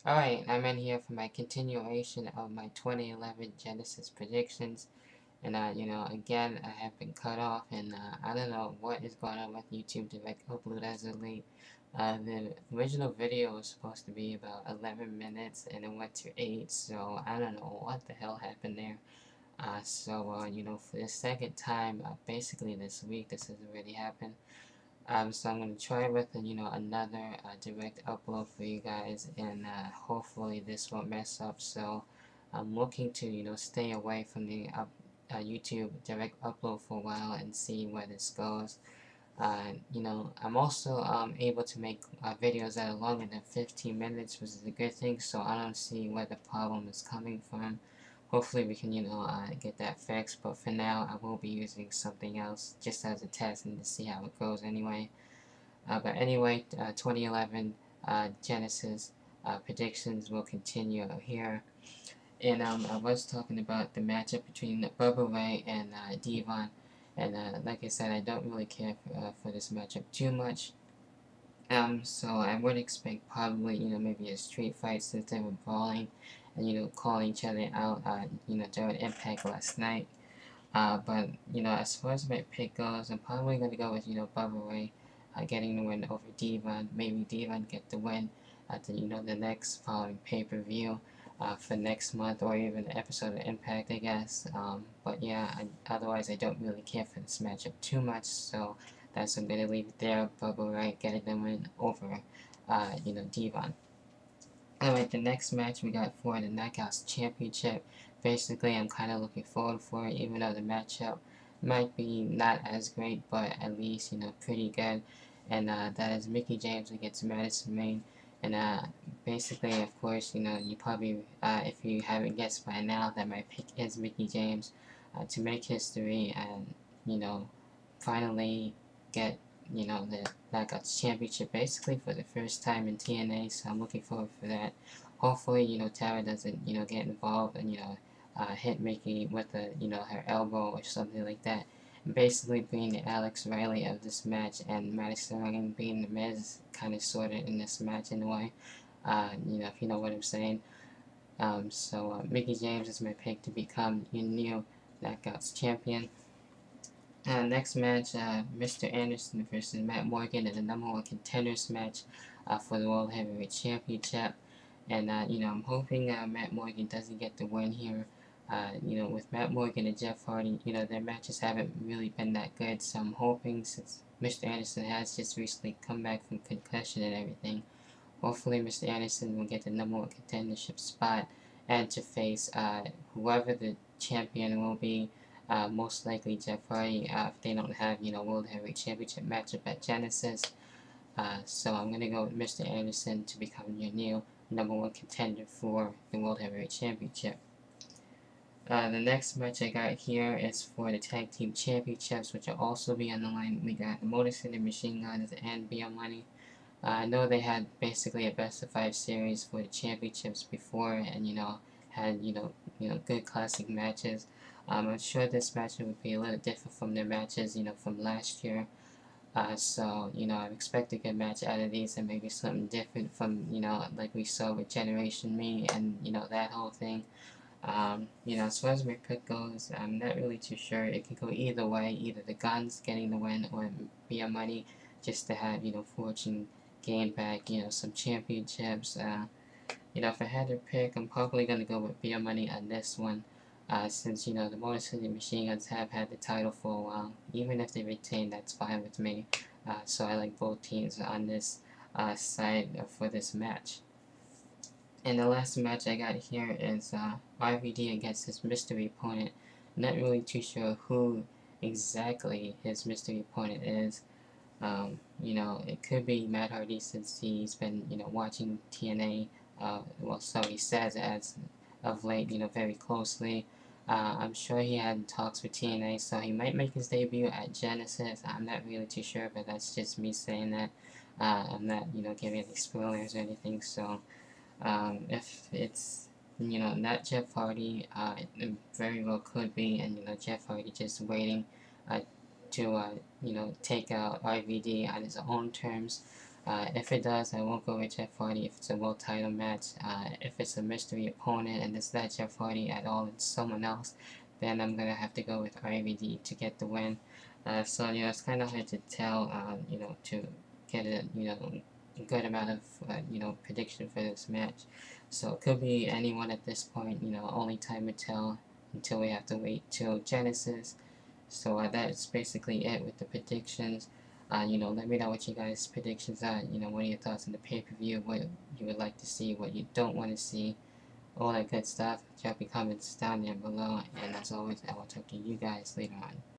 Alright, I'm in here for my continuation of my 2011 Genesis predictions. And, again, I have been cut off, and I don't know what is going on with YouTube Direct Upload as of late. The original video was supposed to be about 11 minutes, and it went to 8, so I don't know what the hell happened there. For the second time, basically this week, this has already happened. So I'm going to try with, another direct upload for you guys, and hopefully this won't mess up. So I'm looking to, stay away from the YouTube direct upload for a while and see where this goes. I'm also able to make videos that are longer than 15 minutes, which is a good thing, so I don't see where the problem is coming from. Hopefully we can, get that fixed, but for now I will be using something else just as a test and to see how it goes anyway. 2011 Genesis predictions will continue here. And I was talking about the matchup between Bubba Ray and Devon. And like I said, I don't really care for this matchup too much. So I would expect probably, maybe a street fight since they were brawling and, calling each other out, during Impact last night. But, as far as my pick goes, I'm probably going to go with, Bubba Ray getting the win over Devon. Maybe Devon get the win at the, the next following pay-per-view for next month, or even an episode of Impact, I guess. But yeah, otherwise I don't really care for this matchup too much, so that's I'm going to leave it there. Bubba Ray getting the win over, Devon. Alright, the next match we got for the Knockouts Championship. Basically, I'm kind of looking forward for it, even though the matchup might be not as great, but at least, pretty good. And that is Mickie James against Madison Rayne. And basically, of course, you probably, if you haven't guessed by now, that my pick is Mickie James to make history and, finally get the Knockouts Championship basically for the first time in TNA, so I'm looking forward for that. Hopefully, Tara doesn't, get involved and, hit Mickie with a, her elbow or something like that. And basically being the Alex Riley of this match, and Madison Rayne being the Miz, kind of sorted in this match in a way, if you know what I'm saying. Mickie James is my pick to become your new Knockouts champion. Next match, Mr. Anderson versus Matt Morgan in the #1 contenders match for the World Heavyweight Championship. And, I'm hoping Matt Morgan doesn't get the win here. With Matt Morgan and Jeff Hardy, their matches haven't really been that good. So I'm hoping, since Mr. Anderson has just recently come back from concussion and everything, hopefully Mr. Anderson will get the #1 contendership spot and to face whoever the champion will be. Most likely Jeff Hardy, if they don't have, World Heavyweight Championship matchup at Genesis. So I'm going to go with Mr. Anderson to become your new #1 contender for the World Heavyweight Championship. The next match I got here is for the Tag Team Championships, which will also be on the line. We got the Motor City Machine Guns and Beyond Money. I know they had basically a best-of-5 series for the championships before, and had good classic matches. I'm sure this match would be a little different from their matches, from last year. I expect a good match out of these, and maybe something different from, like we saw with Generation Me and, that whole thing. As far as my pick goes, I'm not really too sure. It could go either way, either the Guns getting the win or Beyond Money just to have, Fortune gain back, some championships. If I had to pick, I'm probably going to go with Beyond Money on this one. Since, the Motor City Machine Guns have had the title for a while. Even if they retain, that's fine with me. So I like both teams on this side for this match. And the last match I got here is RVD against his mystery opponent. Not really too sure who exactly his mystery opponent is. It could be Matt Hardy, since he's been, watching TNA, so he says, as of late, very closely. I'm sure he had talks with TNA, so he might make his debut at Genesis. I'm not really too sure, but that's just me saying that. I'm not, giving any spoilers or anything, so if it's, not Jeff Hardy, it very well could be, and, Jeff Hardy just waiting to, take out RVD on his own terms. If it does, I won't go with Jeff Hardy if it's a world title match. If it's a mystery opponent and it's not Jeff Hardy at all, it's someone else, then I'm gonna have to go with RVD to get the win. So it's kind of hard to tell, to get a good amount of prediction for this match. So it could be anyone at this point. Only time will tell until we have to wait till Genesis. So that's basically it with the predictions. Let me know what you guys' predictions are. What are your thoughts on the pay-per-view? What you would like to see, what you don't want to see, all that good stuff. Drop your comments down there below. And as always, I will talk to you guys later on.